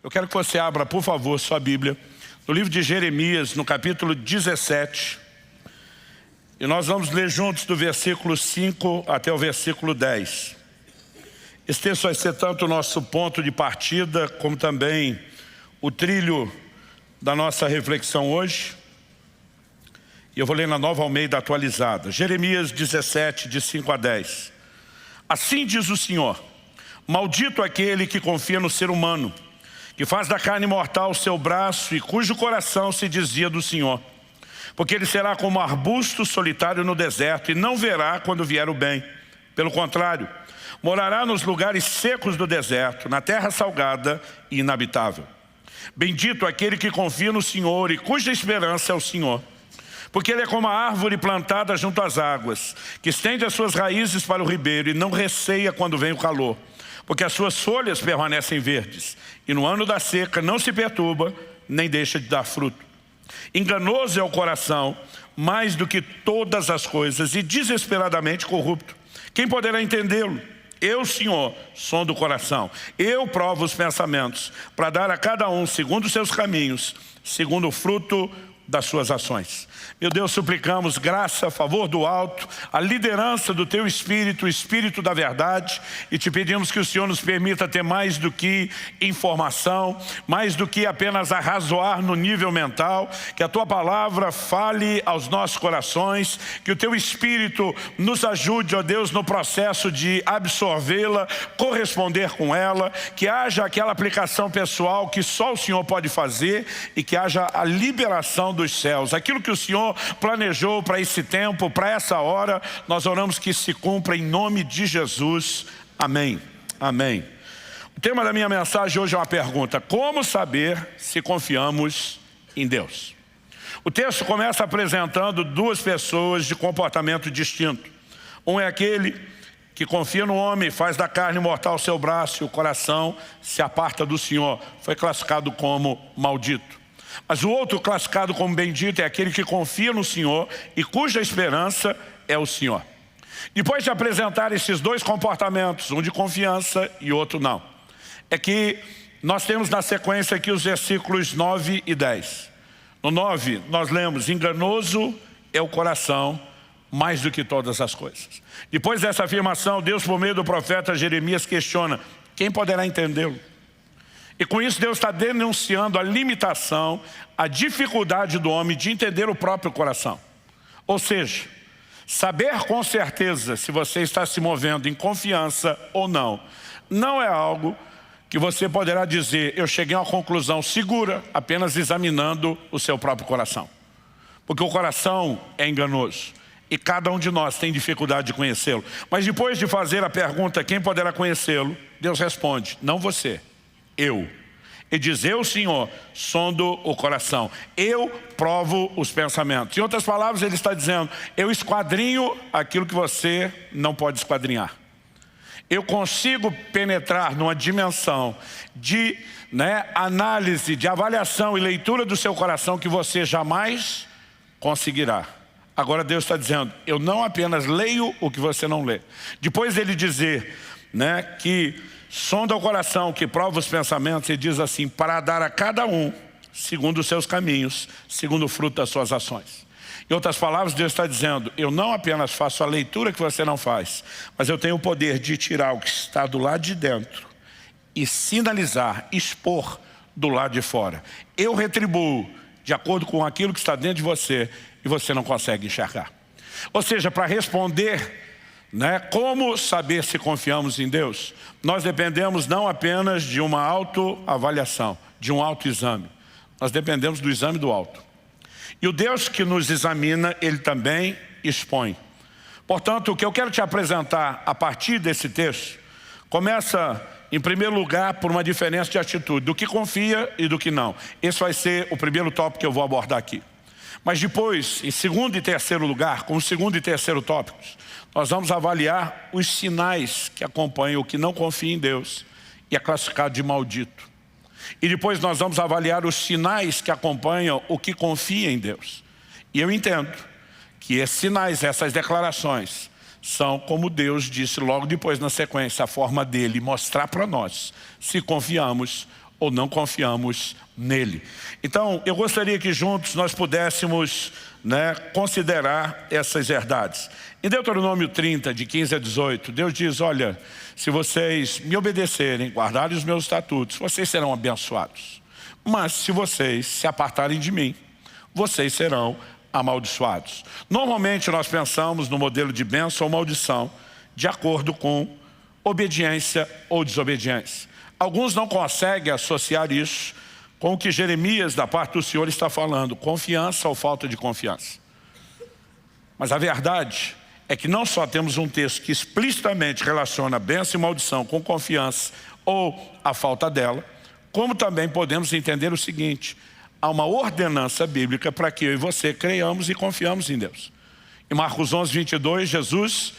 Eu quero que você abra, por favor, sua Bíblia, no livro de Jeremias, no capítulo 17. E nós vamos ler juntos do versículo 5 até o versículo 10. Esse texto vai ser tanto o nosso ponto de partida, como também o trilho da nossa reflexão hoje. E eu vou ler na Nova Almeida atualizada. Jeremias 17, de 5 a 10. Assim diz o Senhor: maldito aquele que confia no ser humano, que faz da carne mortal o seu braço e cujo coração se desvia do Senhor. Porque ele será como um arbusto solitário no deserto e não verá quando vier o bem. Pelo contrário, morará nos lugares secos do deserto, na terra salgada e inabitável. Bendito aquele que confia no Senhor e cuja esperança é o Senhor. Porque ele é como a árvore plantada junto às águas, que estende as suas raízes para o ribeiro e não receia quando vem o calor. Porque as suas folhas permanecem verdes, e no ano da seca não se perturba, nem deixa de dar fruto. Enganoso é o coração, mais do que todas as coisas, e desesperadamente corrupto. Quem poderá entendê-lo? Eu, Senhor, sondo o coração. Eu provo os pensamentos, para dar a cada um, segundo os seus caminhos, segundo o fruto das suas ações. Meu Deus, suplicamos graça, favor do alto, a liderança do Teu Espírito, o Espírito da verdade, e te pedimos que o Senhor nos permita ter mais do que informação, mais do que apenas arrazoar no nível mental, que a Tua palavra fale aos nossos corações, que o Teu Espírito nos ajude, ó Deus, no processo de absorvê-la, corresponder com ela, que haja aquela aplicação pessoal que só o Senhor pode fazer e que haja a liberação dos céus. Aquilo que o Senhor planejou para esse tempo, para essa hora, nós oramos que se cumpra em nome de Jesus. Amém. Amém. O tema da minha mensagem hoje é uma pergunta: como saber se confiamos em Deus? O texto começa apresentando duas pessoas de comportamento distinto. Um é aquele que confia no homem, faz da carne mortal o seu braço e o coração se aparta do Senhor. Foi classificado como maldito. Mas o outro, classificado como bendito, é aquele que confia no Senhor e cuja esperança é o Senhor. Depois de apresentar esses dois comportamentos, um de confiança e outro não, é que nós temos na sequência aqui os versículos 9 e 10. No 9 nós lemos: enganoso é o coração mais do que todas as coisas. Depois dessa afirmação, Deus, por meio do profeta Jeremias, questiona: quem poderá entendê-lo? E com isso Deus está denunciando a limitação, a dificuldade do homem de entender o próprio coração. Ou seja, saber com certeza se você está se movendo em confiança ou não, não é algo que você poderá dizer: eu cheguei a uma conclusão segura apenas examinando o seu próprio coração. Porque o coração é enganoso e cada um de nós tem dificuldade de conhecê-lo. Mas depois de fazer a pergunta: quem poderá conhecê-lo? Deus responde: não você, eu. E diz: eu, Senhor, sondo o coração, eu provo os pensamentos. Em outras palavras, ele está dizendo: eu esquadrinho aquilo que você não pode esquadrinhar. Eu consigo penetrar numa dimensão de análise, de avaliação e leitura do seu coração que você jamais conseguirá. Agora Deus está dizendo: eu não apenas leio o que você não lê. Depois dele dizer que sonda o coração, que prova os pensamentos, e diz assim: para dar a cada um segundo os seus caminhos, segundo o fruto das suas ações. Em outras palavras, Deus está dizendo: eu não apenas faço a leitura que você não faz, mas eu tenho o poder de tirar o que está do lado de dentro e sinalizar, expor do lado de fora. Eu retribuo de acordo com aquilo que está dentro de você e você não consegue enxergar. Ou seja, para responder como saber se confiamos em Deus, nós dependemos não apenas de uma autoavaliação, de um autoexame. Nós dependemos do exame do alto. E o Deus que nos examina, Ele também expõe. Portanto, o que eu quero te apresentar a partir desse texto começa, em primeiro lugar, por uma diferença de atitude, do que confia e do que não. Esse vai ser o primeiro tópico que eu vou abordar aqui. Mas depois, em segundo e terceiro lugar, como segundo e terceiro tópicos, nós vamos avaliar os sinais que acompanham o que não confia em Deus e é classificado de maldito. E depois nós vamos avaliar os sinais que acompanham o que confia em Deus. E eu entendo que esses sinais, essas declarações, são, como Deus disse logo depois na sequência, a forma dele mostrar para nós se confiamos ou não confiamos nele. Então, eu gostaria que juntos nós pudéssemos, considerar essas verdades. Em Deuteronômio 30, de 15 a 18, Deus diz, olha, se vocês me obedecerem, guardarem os meus estatutos, vocês serão abençoados. Mas se vocês se apartarem de mim, vocês serão amaldiçoados. Normalmente nós pensamos no modelo de bênção ou maldição de acordo com obediência ou desobediência. Alguns não conseguem associar isso com o que Jeremias, da parte do Senhor, está falando, confiança ou falta de confiança. Mas a verdade é que não só temos um texto que explicitamente relaciona bênção e maldição com confiança ou a falta dela, como também podemos entender o seguinte, há uma ordenança bíblica para que eu e você creiamos e confiamos em Deus. Em Marcos 11, 22, Jesus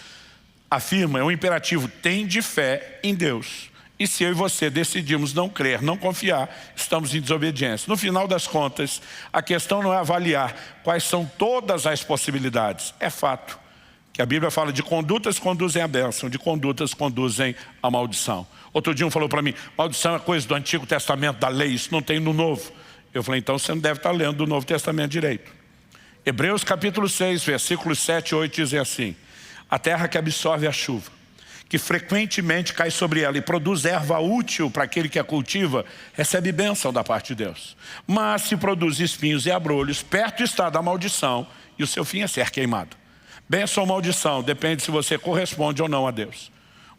afirma, é um imperativo, tende fé em Deus. E se eu e você decidimos não crer, não confiar, estamos em desobediência. No final das contas, a questão não é avaliar quais são todas as possibilidades. É fato que a Bíblia fala de condutas conduzem à bênção, de condutas conduzem à maldição. Outro dia um falou para mim, maldição é coisa do Antigo Testamento, da lei, isso não tem no Novo. Eu falei, então você não deve estar lendo o Novo Testamento direito. Hebreus capítulo 6, versículos 7 e 8 dizem assim, a terra que absorve a chuva, que frequentemente cai sobre ela e produz erva útil para aquele que a cultiva, recebe bênção da parte de Deus. Mas se produz espinhos e abrolhos, perto está da maldição e o seu fim é ser queimado. Bênção ou maldição, depende se você corresponde ou não a Deus.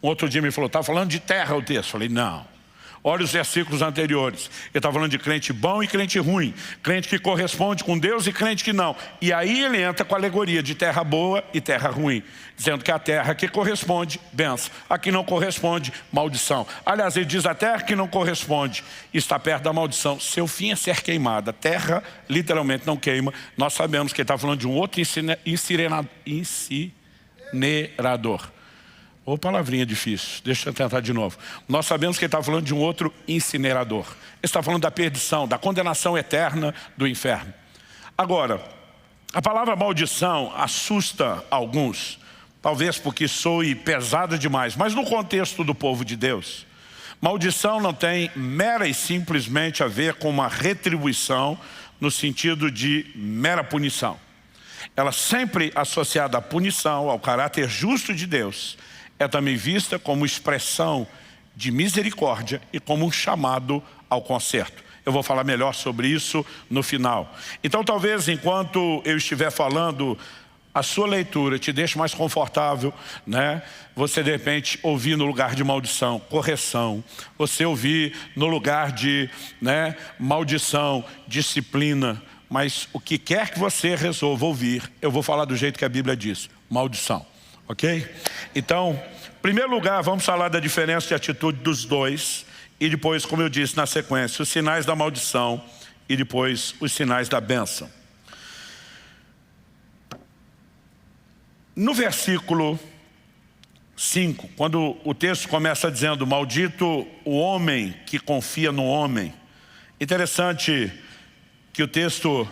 Um outro dia me falou, está falando de terra o texto? Eu falei, não. Olha os versículos anteriores. Ele está falando de crente bom e crente ruim. Crente que corresponde com Deus e crente que não. E aí ele entra com a alegoria de terra boa e terra ruim. Dizendo que a terra que corresponde, bênção. A que não corresponde, maldição. Aliás, ele diz a terra que não corresponde está perto da maldição. Seu fim é ser queimada. Terra literalmente não queima. Nós sabemos que ele está falando de um outro incinerador. Ô, palavrinha difícil, deixa eu tentar de novo. Nós sabemos que ele está falando de um outro incinerador. Ele está falando da perdição, da condenação eterna do inferno. Agora, a palavra maldição assusta alguns, talvez porque soe pesada demais, mas no contexto do povo de Deus, maldição não tem mera e simplesmente a ver com uma retribuição no sentido de mera punição. Ela sempre associada à punição, ao caráter justo de Deus, é também vista como expressão de misericórdia e como um chamado ao conserto. Eu vou falar melhor sobre isso no final. Então talvez enquanto eu estiver falando, a sua leitura te deixe mais confortável, Você de repente ouvir no lugar de maldição, correção. Você ouvir no lugar de maldição, disciplina. Mas o que quer que você resolva ouvir, eu vou falar do jeito que a Bíblia diz, maldição. Ok? Então, em primeiro lugar, vamos falar da diferença de atitude dos dois e depois, como eu disse na sequência, os sinais da maldição e depois os sinais da bênção. No versículo 5, quando o texto começa dizendo, maldito o homem que confia no homem. Interessante que o texto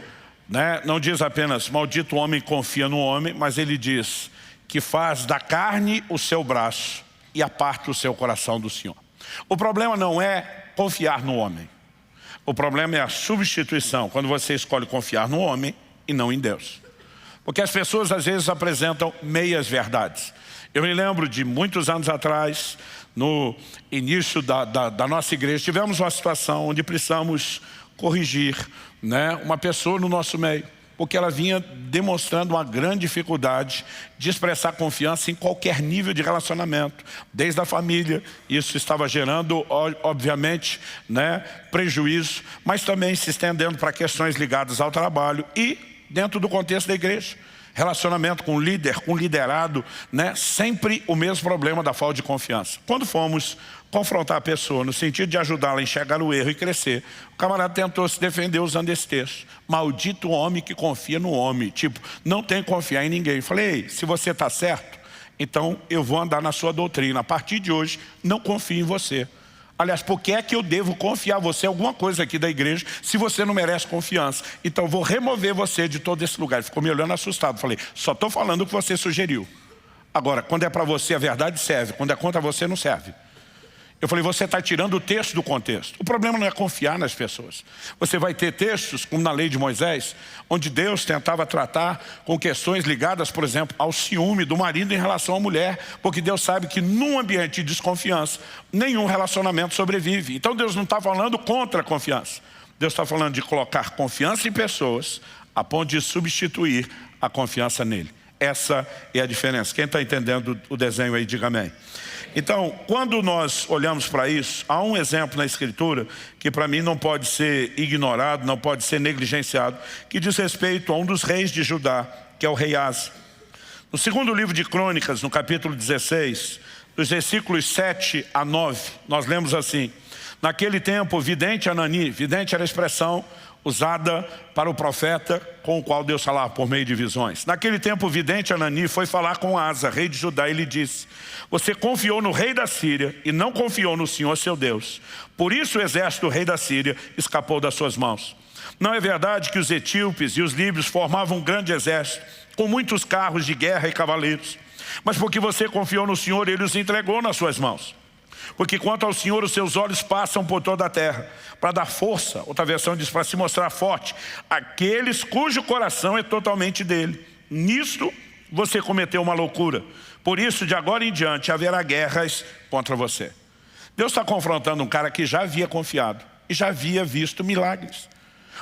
não diz apenas, maldito o homem que confia no homem, mas ele diz que faz da carne o seu braço e aparta o seu coração do Senhor. O problema não é confiar no homem. O problema é a substituição, quando você escolhe confiar no homem e não em Deus. Porque as pessoas às vezes apresentam meias verdades. Eu me lembro de muitos anos atrás, no início da nossa igreja, tivemos uma situação onde precisamos corrigir uma pessoa no nosso meio. Porque ela vinha demonstrando uma grande dificuldade de expressar confiança em qualquer nível de relacionamento, desde a família. Isso estava gerando, obviamente, prejuízo, mas também se estendendo para questões ligadas ao trabalho e dentro do contexto da igreja. Relacionamento com o líder, com o liderado, sempre o mesmo problema da falta de confiança. Quando fomos confrontar a pessoa no sentido de ajudá-la a enxergar o erro e crescer, o camarada tentou se defender usando esse texto. Maldito o homem que confia no homem. Tipo, não tem que confiar em ninguém. Falei, ei, se você está certo, então eu vou andar na sua doutrina. A partir de hoje, não confio em você. Aliás, por que é que eu devo confiar você em alguma coisa aqui da igreja se você não merece confiança? Então eu vou remover você de todo esse lugar. Ele ficou me olhando assustado. Falei, só estou falando o que você sugeriu. Agora, quando é para você a verdade serve, quando é contra você não serve. Eu falei, você está tirando o texto do contexto. O problema não é confiar nas pessoas. Você vai ter textos, como na lei de Moisés, onde Deus tentava tratar com questões ligadas, por exemplo, ao ciúme do marido em relação à mulher, porque Deus sabe que num ambiente de desconfiança, nenhum relacionamento sobrevive. Então Deus não está falando contra a confiança. Deus está falando de colocar confiança em pessoas a ponto de substituir a confiança nele. Essa é a diferença. Quem está entendendo o desenho aí, diga amém. Então, quando nós olhamos para isso, há um exemplo na Escritura que para mim não pode ser ignorado, não pode ser negligenciado, que diz respeito a um dos reis de Judá, que é o rei Asa. No segundo livro de Crônicas, no capítulo 16, dos versículos 7 a 9, nós lemos assim: naquele tempo, o vidente Anani, vidente era a expressão usada para o profeta com o qual Deus falava por meio de visões. Naquele tempo, o vidente Anani foi falar com Asa, rei de Judá, e lhe disse: você confiou no rei da Síria e não confiou no Senhor seu Deus. Por isso o exército do rei da Síria escapou das suas mãos. Não é verdade que os etíopes e os líbios formavam um grande exército, com muitos carros de guerra e cavaleiros? Mas porque você confiou no Senhor, ele os entregou nas suas mãos. Porque quanto ao Senhor, os seus olhos passam por toda a terra, para dar força, outra versão diz, para se mostrar forte, aqueles cujo coração é totalmente dele. Nisto você cometeu uma loucura. Por isso, de agora em diante, haverá guerras contra você. Deus está confrontando um cara que já havia confiado e já havia visto milagres.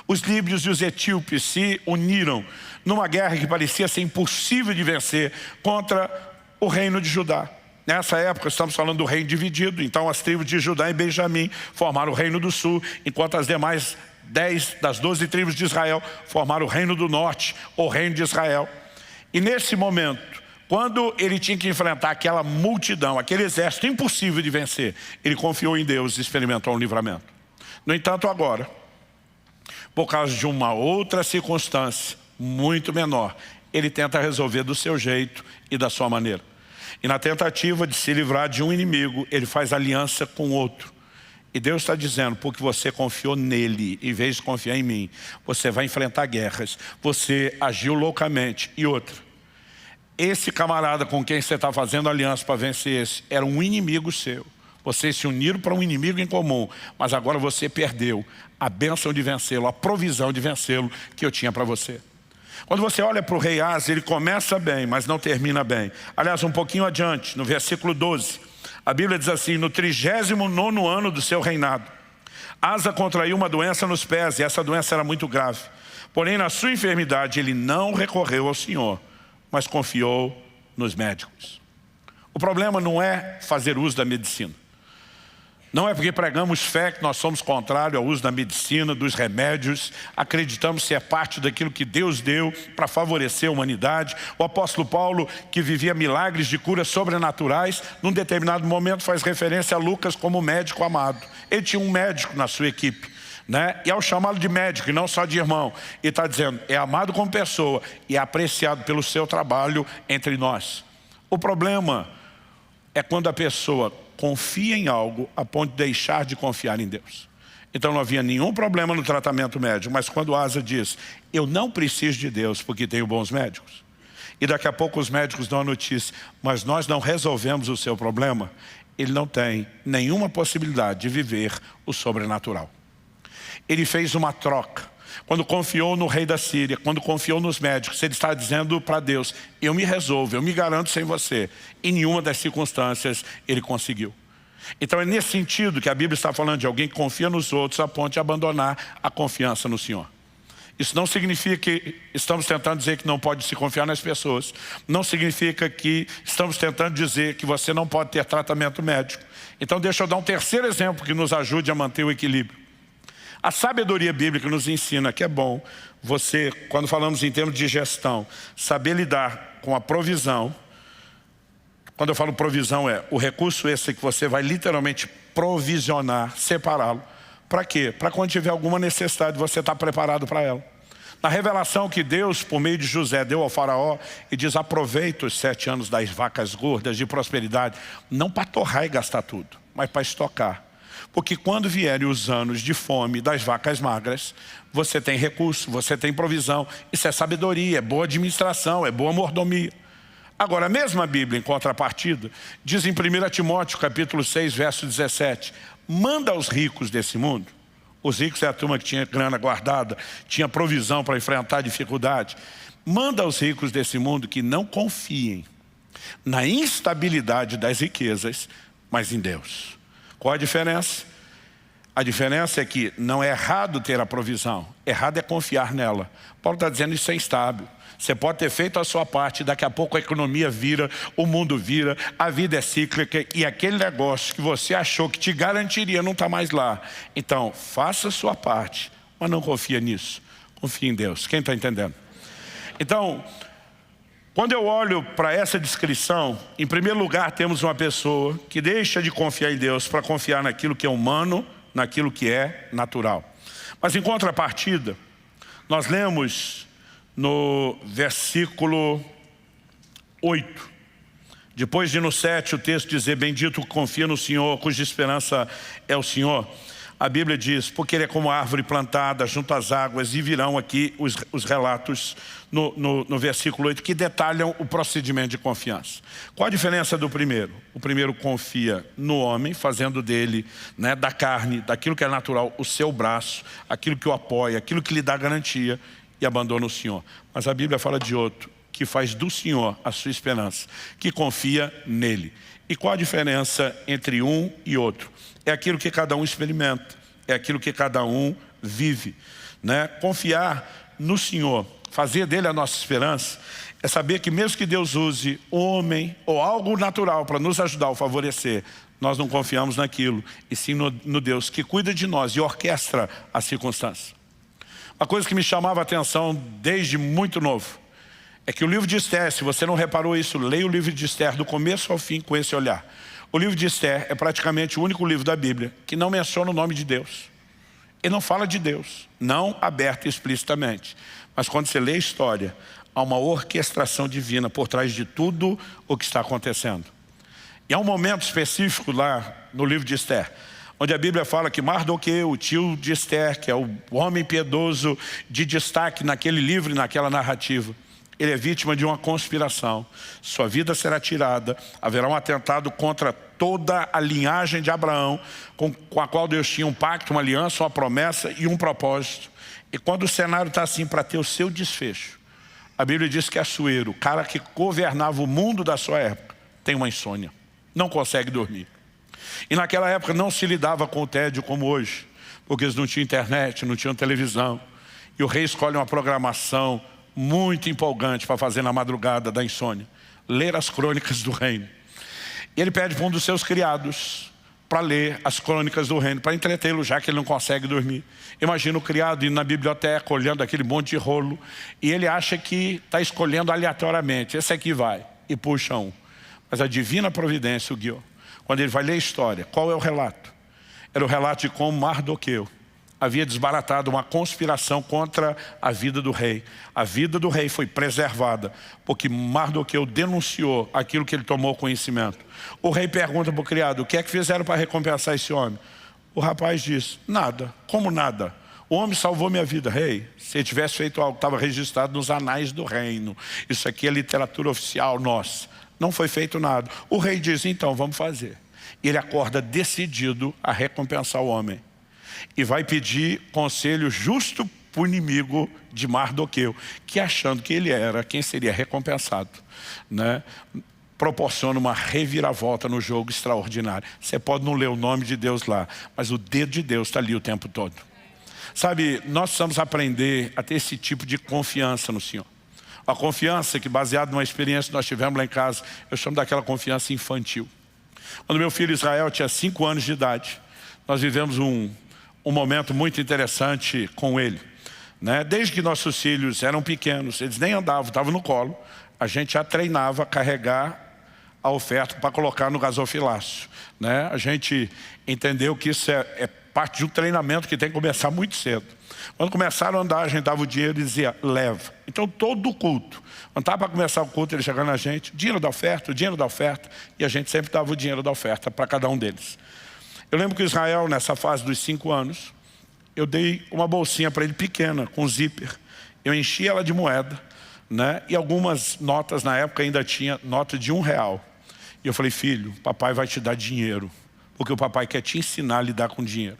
Os líbios e os etíopes se uniram numa guerra que parecia ser impossível de vencer contra o reino de Judá. Nessa época estamos falando do reino dividido, então as tribos de Judá e Benjamim formaram o reino do sul, enquanto as demais 10 das 12 tribos de Israel formaram o reino do norte, o reino de Israel. E nesse momento, quando ele tinha que enfrentar aquela multidão, aquele exército impossível de vencer, ele confiou em Deus e experimentou um livramento. No entanto, agora, por causa de uma outra circunstância muito menor, ele tenta resolver do seu jeito e da sua maneira. E na tentativa de se livrar de um inimigo, ele faz aliança com outro. E Deus está dizendo, porque você confiou nele, em vez de confiar em mim, você vai enfrentar guerras, você agiu loucamente. E outra, esse camarada com quem você está fazendo aliança para vencer esse, era um inimigo seu. Vocês se uniram para um inimigo em comum, mas agora você perdeu a bênção de vencê-lo, a provisão de vencê-lo que eu tinha para você. Quando você olha para o rei Asa, ele começa bem, mas não termina bem. Aliás, um pouquinho adiante, no versículo 12, a Bíblia diz assim: no 39º ano do seu reinado, Asa contraiu uma doença nos pés, e essa doença era muito grave. Porém, na sua enfermidade, ele não recorreu ao Senhor, mas confiou nos médicos. O problema não é fazer uso da medicina. Não é porque pregamos fé que nós somos contrários ao uso da medicina, dos remédios. Acreditamos ser parte daquilo que Deus deu para favorecer a humanidade. O apóstolo Paulo, que vivia milagres de curas sobrenaturais, num determinado momento faz referência a Lucas como médico amado. Ele tinha um médico na sua equipe, né? E ao chamá-lo de médico e não só de irmão, ele está dizendo, é amado como pessoa e é apreciado pelo seu trabalho entre nós. O problema é quando a pessoa confia em algo a ponto de deixar de confiar em Deus. Então não havia nenhum problema no tratamento médico, mas quando Asa diz, eu não preciso de Deus porque tenho bons médicos. E daqui a pouco os médicos dão a notícia, mas nós não resolvemos o seu problema, ele não tem nenhuma possibilidade de viver o sobrenatural. Ele fez uma troca. Quando confiou no rei da Síria, quando confiou nos médicos, ele está dizendo para Deus, eu me resolvo, eu me garanto sem você. Em nenhuma das circunstâncias ele conseguiu. Então é nesse sentido que a Bíblia está falando de alguém que confia nos outros a ponto de abandonar a confiança no Senhor. Isso não significa que estamos tentando dizer que não pode se confiar nas pessoas. Não significa que estamos tentando dizer que você não pode ter tratamento médico. Então deixa eu dar um terceiro exemplo que nos ajude a manter o equilíbrio. A sabedoria bíblica nos ensina que é bom você, quando falamos em termos de gestão, saber lidar com a provisão. Quando eu falo provisão é o recurso esse que você vai literalmente provisionar, separá-lo. Para quê? Para quando tiver alguma necessidade você estar preparado para ela. Na revelação que Deus, por meio de José, deu ao faraó e diz, aproveita os 7 anos das vacas gordas de prosperidade, não para torrar e gastar tudo, mas para estocar. Porque quando vierem os anos de fome das vacas magras, você tem recurso, você tem provisão. Isso é sabedoria, é boa administração, é boa mordomia. Agora, a mesma Bíblia, em contrapartida, diz em 1 Timóteo, capítulo 6, verso 17, manda aos ricos desse mundo. Os ricos é a turma que tinha grana guardada, tinha provisão para enfrentar dificuldade. Manda aos ricos desse mundo que não confiem na instabilidade das riquezas, mas em Deus. Qual a diferença? A diferença é que não é errado ter a provisão, errado é confiar nela. Paulo está dizendo isso é instável. Você pode ter feito a sua parte, daqui a pouco a economia vira, o mundo vira, a vida é cíclica e aquele negócio que você achou que te garantiria não está mais lá. Então, faça a sua parte, mas não confia nisso. Confie em Deus. Quem está entendendo? Então, quando eu olho para essa descrição, em primeiro lugar temos uma pessoa que deixa de confiar em Deus para confiar naquilo que é humano, naquilo que é natural. Mas em contrapartida, nós lemos no versículo 8, depois de no 7 o texto dizer, bendito que confia no Senhor, cuja esperança é o Senhor. A Bíblia diz, porque ele é como árvore plantada junto às águas, e virão aqui os relatos no versículo 8 que detalham o procedimento de confiança. Qual a diferença do primeiro? O primeiro confia no homem, fazendo dele, da carne, daquilo que é natural, o seu braço, aquilo que o apoia, aquilo que lhe dá garantia, e abandona o Senhor. Mas a Bíblia fala de outro, que faz do Senhor a sua esperança, que confia nele. E qual a diferença entre um e outro? É aquilo que cada um experimenta, é aquilo que cada um vive. Confiar no Senhor, fazer dele a nossa esperança, é saber que mesmo que Deus use homem ou algo natural para nos ajudar ou favorecer, nós não confiamos naquilo, e sim no Deus que cuida de nós e orquestra as circunstâncias. Uma coisa que me chamava a atenção desde muito novo é que o livro de Esther, se você não reparou isso, leia o livro de Esther do começo ao fim com esse olhar. O livro de Esther é praticamente o único livro da Bíblia que não menciona o nome de Deus. Ele não fala de Deus, não aberto explicitamente. Mas quando você lê a história, há uma orquestração divina por trás de tudo o que está acontecendo. E há um momento específico lá no livro de Esther, onde a Bíblia fala que Mardoqueu, o tio de Esther, que é o homem piedoso de destaque naquele livro e naquela narrativa, ele é vítima de uma conspiração. Sua vida será tirada, haverá um atentado contra toda a linhagem de Abraão, com a qual Deus tinha um pacto, uma aliança, uma promessa e um propósito. E quando o cenário está assim para ter o seu desfecho, a Bíblia diz que Assuero, o cara que governava o mundo da sua época, tem uma insônia, não consegue dormir. E naquela época não se lidava com o tédio como hoje, porque eles não tinham internet, não tinham televisão. E o rei escolhe uma programação muito empolgante para fazer na madrugada da insônia, ler as crônicas do reino. E ele pede para um dos seus criados para ler as crônicas do reino, para entretê-lo, já que ele não consegue dormir. Imagina o criado indo na biblioteca, olhando aquele monte de rolo, e ele acha que está escolhendo aleatoriamente, esse aqui vai, e puxa um. Mas a divina providência o guiou. Quando ele vai ler a história, qual é o relato? Era o relato de como Mardoqueu havia desbaratado uma conspiração contra a vida do rei. A vida do rei foi preservada, porque Mardoqueu denunciou aquilo que ele tomou conhecimento. O rei pergunta para o criado, o que é que fizeram para recompensar esse homem? O rapaz diz, nada. Como nada? O homem salvou minha vida, rei. Se ele tivesse feito algo que estava registrado nos anais do reino. Isso aqui é literatura oficial nossa. Não foi feito nada. O rei diz, então vamos fazer. E ele acorda decidido a recompensar o homem. E vai pedir conselho justo para o inimigo de Mardoqueu, que achando que ele era quem seria recompensado, proporciona uma reviravolta no jogo extraordinário. Você pode não ler o nome de Deus lá, mas o dedo de Deus está ali o tempo todo. Sabe, nós precisamos aprender a ter esse tipo de confiança no Senhor. A confiança que, baseada numa experiência que nós tivemos lá em casa, eu chamo daquela confiança infantil. Quando meu filho Israel tinha 5 anos de idade, nós vivemos um momento muito interessante com ele. Desde que nossos filhos eram pequenos, eles nem andavam, estavam no colo, a gente já treinava a carregar a oferta para colocar no gasofilácio. A gente entendeu que isso é parte de um treinamento que tem que começar muito cedo. Quando começaram a andar, a gente dava o dinheiro e dizia, leva. Então todo o culto, quando estava para começar o culto, ele chegando na gente, dinheiro da oferta, e a gente sempre dava o dinheiro da oferta para cada um deles. Eu lembro que Israel, nessa fase dos 5 anos, eu dei uma bolsinha para ele pequena, com zíper. Eu enchi ela de moeda, né? E algumas notas na época ainda tinha nota de R$1. E eu falei, filho, papai vai te dar dinheiro, porque o papai quer te ensinar a lidar com dinheiro.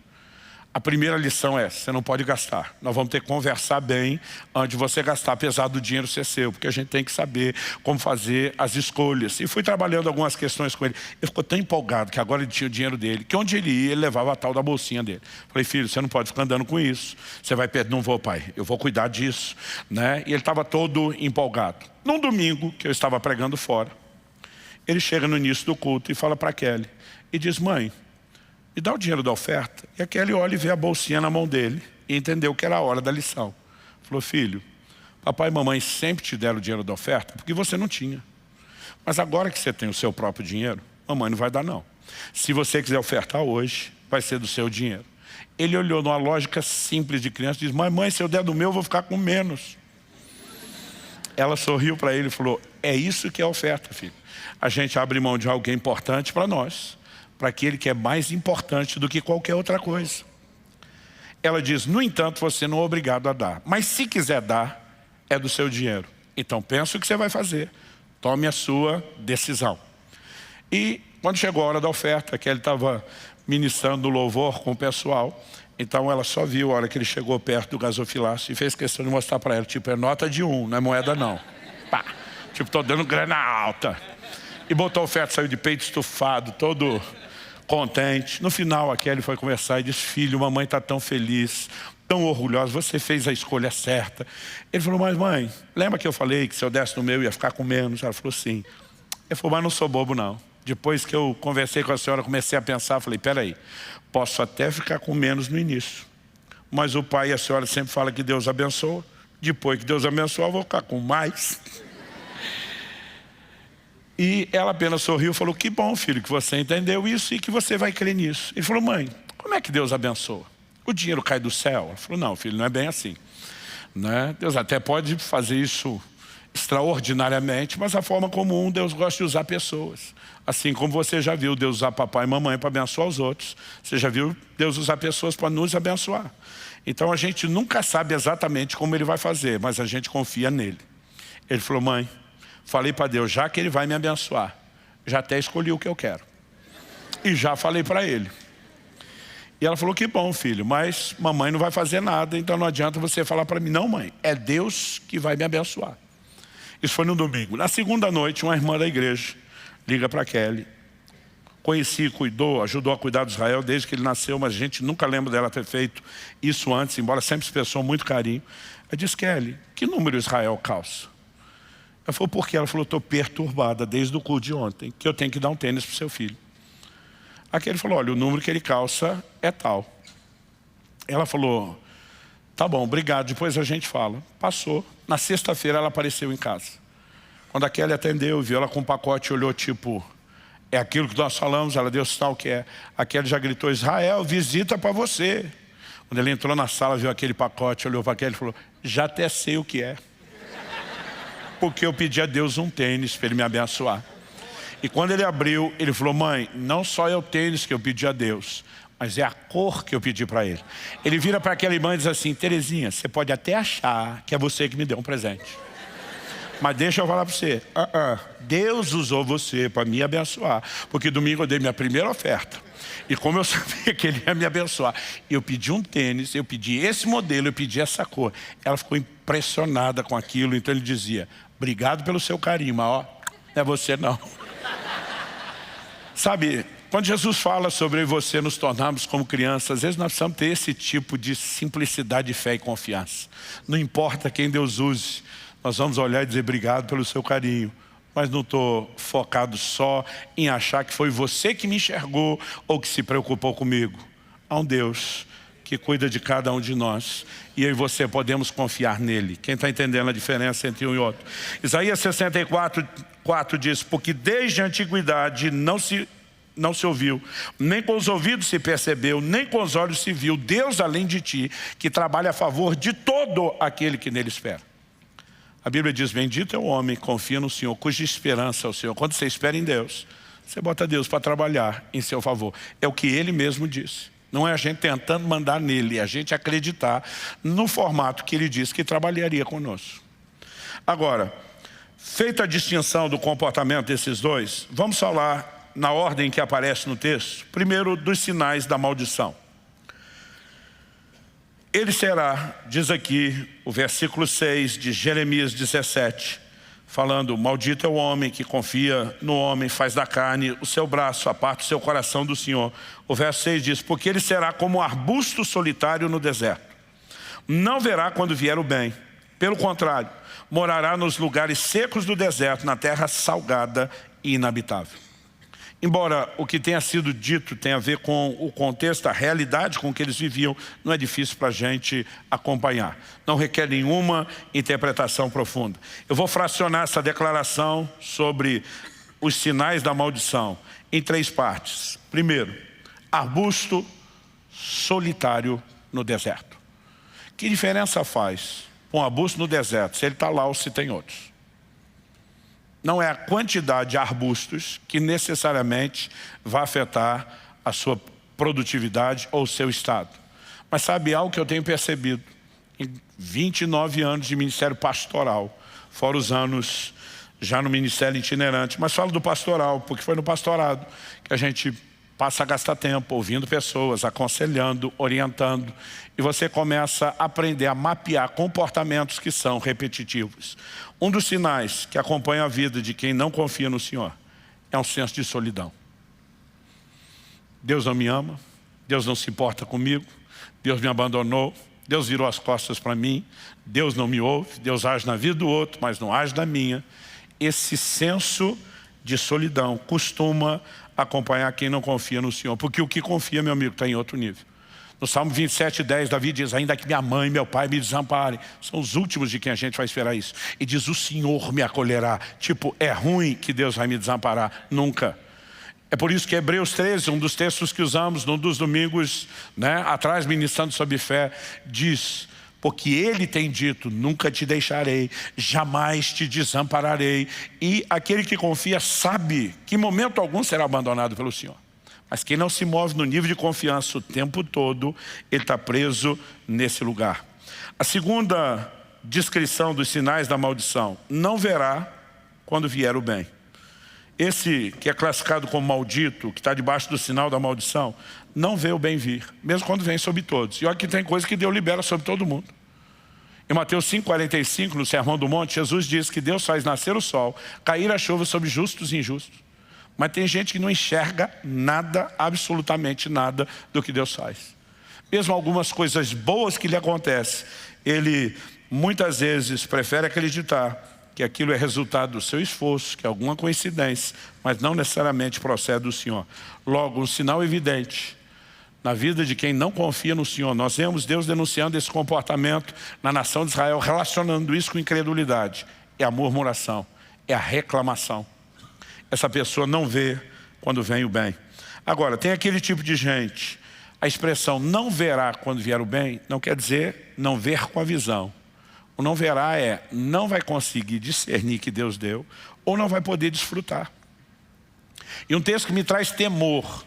A primeira lição é, você não pode gastar. Nós vamos ter que conversar bem antes de você gastar, apesar do dinheiro ser seu, porque a gente tem que saber como fazer as escolhas. E fui trabalhando algumas questões com ele. Ele ficou tão empolgado que agora ele tinha o dinheiro dele, que onde ele ia, ele levava a tal da bolsinha dele. Falei, filho, você não pode ficar andando com isso. Você vai perder. Não vou, pai, eu vou cuidar disso, né? E ele estava todo empolgado. Num domingo, que eu estava pregando fora, ele chega no início do culto e fala para a Kelly, e diz, mãe, me dá o dinheiro da oferta. E a Kelly olha e vê a bolsinha na mão dele e entendeu que era a hora da lição. Falou, filho, papai e mamãe sempre te deram o dinheiro da oferta porque você não tinha. Mas agora que você tem o seu próprio dinheiro, mamãe não vai dar não. Se você quiser ofertar hoje, vai ser do seu dinheiro. Ele olhou numa lógica simples de criança e disse, mãe, se eu der do meu, eu vou ficar com menos. Ela sorriu para ele e falou, é isso que é oferta, filho. A gente abre mão de alguém importante para nós, para aquele que é mais importante do que qualquer outra coisa. Ela diz, no entanto, você não é obrigado a dar. Mas se quiser dar, é do seu dinheiro. Então pensa o que você vai fazer. Tome a sua decisão. E quando chegou a hora da oferta, que ele estava ministrando louvor com o pessoal, então ela só viu a hora que ele chegou perto do gasofilácio e fez questão de mostrar para ela, tipo, é nota de 1, não é moeda não. Pá. Tipo, tô dando grana alta. E botou a oferta, saiu de peito estufado, todo contente. No final, a Kelly foi conversar e disse, filho, mamãe está tão feliz, tão orgulhosa, você fez a escolha certa. Ele falou, mas mãe, lembra que eu falei que se eu desse no meu ia ficar com menos? Ela falou, sim. Ele falou, mas não sou bobo não. Depois que eu conversei com a senhora, comecei a pensar, falei, peraí, posso até ficar com menos no início, mas o pai e a senhora sempre falam que Deus abençoa. Depois que Deus abençoa, eu vou ficar com mais. E ela apenas sorriu e falou, que bom, filho, que você entendeu isso e que você vai crer nisso. Ele falou, mãe, como é que Deus abençoa? O dinheiro cai do céu? Ela falou, não, filho, não é bem assim, né? Deus até pode fazer isso extraordinariamente, mas a forma comum, Deus gosta de usar pessoas. Assim como você já viu Deus usar papai e mamãe para abençoar os outros, você já viu Deus usar pessoas para nos abençoar. Então a gente nunca sabe exatamente como Ele vai fazer, mas a gente confia nele. Ele falou, mãe, falei para Deus, já que Ele vai me abençoar, já até escolhi o que eu quero. E já falei para Ele. E ela falou, que bom, filho, mas mamãe não vai fazer nada, então não adianta você falar para mim. Não, mãe, é Deus que vai me abençoar. Isso foi no domingo. Na segunda noite, uma irmã da igreja liga para Kelly. Conheci, cuidou, ajudou a cuidar de Israel desde que ele nasceu, mas a gente nunca lembra dela ter feito isso antes, embora sempre expressou muito carinho. Ela disse, Kelly, que número Israel calça? Ela falou, por quê? Ela falou, estou perturbada desde o culto de ontem, que eu tenho que dar um tênis para o seu filho. Aqui ele falou, olha, o número que ele calça é tal. Ela falou, tá bom, obrigado, depois a gente fala. Passou. Na sexta-feira ela apareceu em casa. Quando a Kelly atendeu, viu ela com um pacote, olhou tipo, é aquilo que nós falamos, ela deu sinal que é. A Kelly já gritou, Israel, visita para você. Quando ele entrou na sala, viu aquele pacote, olhou para a Kelly e falou, já até sei o que é. Porque eu pedi a Deus um tênis para Ele me abençoar. E quando ele abriu, ele falou, mãe, não só é o tênis que eu pedi a Deus, mas é a cor que eu pedi para ele. Ele vira para aquela irmã e diz assim, Terezinha, você pode até achar que é você que me deu um presente. Mas deixa eu falar para você, Deus usou você para me abençoar. Porque domingo eu dei minha primeira oferta. E como eu sabia que Ele ia me abençoar, eu pedi um tênis, eu pedi esse modelo, eu pedi essa cor. Ela ficou impressionada com aquilo, então ele dizia, obrigado pelo seu carinho, mas ó, não é você não. Sabe, quando Jesus fala sobre eu e você nos tornarmos como crianças, às vezes nós precisamos ter esse tipo de simplicidade, fé e confiança. Não importa quem Deus use, nós vamos olhar e dizer obrigado pelo seu carinho. Mas não estou focado só em achar que foi você que me enxergou ou que se preocupou comigo. Há um Deus que cuida de cada um de nós. E eu e você podemos confiar nele. Quem está entendendo a diferença entre um e outro? Isaías 64:4 diz, porque desde a antiguidade não se ouviu, nem com os ouvidos se percebeu, nem com os olhos se viu, Deus além de ti, que trabalha a favor de todo aquele que nele espera. A Bíblia diz, bendito é o homem que confia no Senhor, cuja esperança é o Senhor. Quando você espera em Deus, você bota Deus para trabalhar em seu favor. É o que Ele mesmo disse. Não é a gente tentando mandar nele, é a gente acreditar no formato que Ele disse que trabalharia conosco. Agora, feita a distinção do comportamento desses dois, vamos falar na ordem que aparece no texto. Primeiro, dos sinais da maldição. Ele será, diz aqui o versículo 6 de Jeremias 17, falando: maldito é o homem que confia no homem, faz da carne o seu braço, aparta o seu coração do Senhor. O verso 6 diz: porque ele será como um arbusto solitário no deserto. Não verá quando vier o bem. Pelo contrário, morará nos lugares secos do deserto, na terra salgada e inabitável. Embora o que tenha sido dito tenha a ver com o contexto, a realidade com que eles viviam, não é difícil para a gente acompanhar. Não requer nenhuma interpretação profunda. Eu vou fracionar essa declaração sobre os sinais da maldição em 3 partes. Primeiro, arbusto solitário no deserto. Que diferença faz um arbusto no deserto, se ele está lá ou se tem outros? Não é a quantidade de arbustos que necessariamente vai afetar a sua produtividade ou o seu estado. Mas sabe algo que eu tenho percebido em 29 anos de ministério pastoral, fora os anos já no ministério itinerante, mas falo do pastoral, porque foi no pastorado que a gente passa a gastar tempo ouvindo pessoas, aconselhando, orientando, e você começa a aprender a mapear comportamentos que são repetitivos. Um dos sinais que acompanha a vida de quem não confia no Senhor é um senso de solidão. Deus não me ama, Deus não se importa comigo, Deus me abandonou, Deus virou as costas para mim, Deus não me ouve, Deus age na vida do outro, mas não age na minha. Esse senso de solidão costuma acompanhar quem não confia no Senhor, porque o que confia, meu amigo, está em outro nível. No Salmo 27:10, Davi diz: ainda que minha mãe e meu pai me desamparem, são os últimos de quem a gente vai esperar isso. E diz: o Senhor me acolherá. Tipo, é ruim que Deus vai me desamparar? Nunca. É por isso que Hebreus 13, um dos textos que usamos num dos domingos, atrás, ministrando sobre fé, diz: porque Ele tem dito, nunca te deixarei, jamais te desampararei. E aquele que confia sabe que em momento algum será abandonado pelo Senhor. Mas quem não se move no nível de confiança o tempo todo, ele está preso nesse lugar. A segunda descrição dos sinais da maldição: não verá quando vier o bem. Esse que é classificado como maldito, que está debaixo do sinal da maldição, não vê o bem vir, mesmo quando vem sobre todos. E olha que tem coisa que Deus libera sobre todo mundo. Em Mateus 5,45, no Sermão do Monte, Jesus diz que Deus faz nascer o sol, cair a chuva sobre justos e injustos. Mas tem gente que não enxerga nada, absolutamente nada do que Deus faz. Mesmo algumas coisas boas que lhe acontecem, ele muitas vezes prefere acreditar que aquilo é resultado do seu esforço, que é alguma coincidência, mas não necessariamente procede do Senhor. Logo, um sinal evidente na vida de quem não confia no Senhor. Nós vemos Deus denunciando esse comportamento na nação de Israel, relacionando isso com incredulidade. É a murmuração, é a reclamação. Essa pessoa não vê quando vem o bem. Agora, tem aquele tipo de gente, a expressão não verá quando vier o bem, não quer dizer não ver com a visão. O não verá é, não vai conseguir discernir que Deus deu, ou não vai poder desfrutar. E um texto que me traz temor,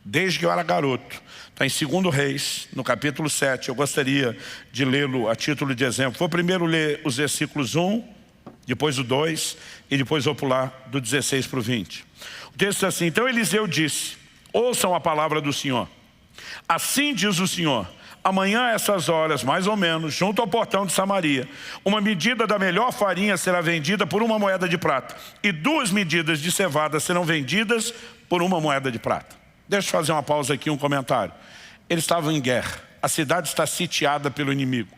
desde que eu era garoto, está em 2 Reis, no capítulo 7, eu gostaria de lê-lo a título de exemplo. Vou primeiro ler os versículos 1, depois o 2, e depois vou pular do 16 para o 20. O texto diz assim: então Eliseu disse: ouçam a palavra do Senhor. Assim diz o Senhor: amanhã a essas horas, mais ou menos, junto ao portão de Samaria, uma medida da melhor farinha será vendida por 1 moeda de prata, e 2 medidas de cevada serão vendidas por 1 moeda de prata. Deixa eu fazer uma pausa aqui, um comentário. Eles estavam em guerra, a cidade está sitiada pelo inimigo.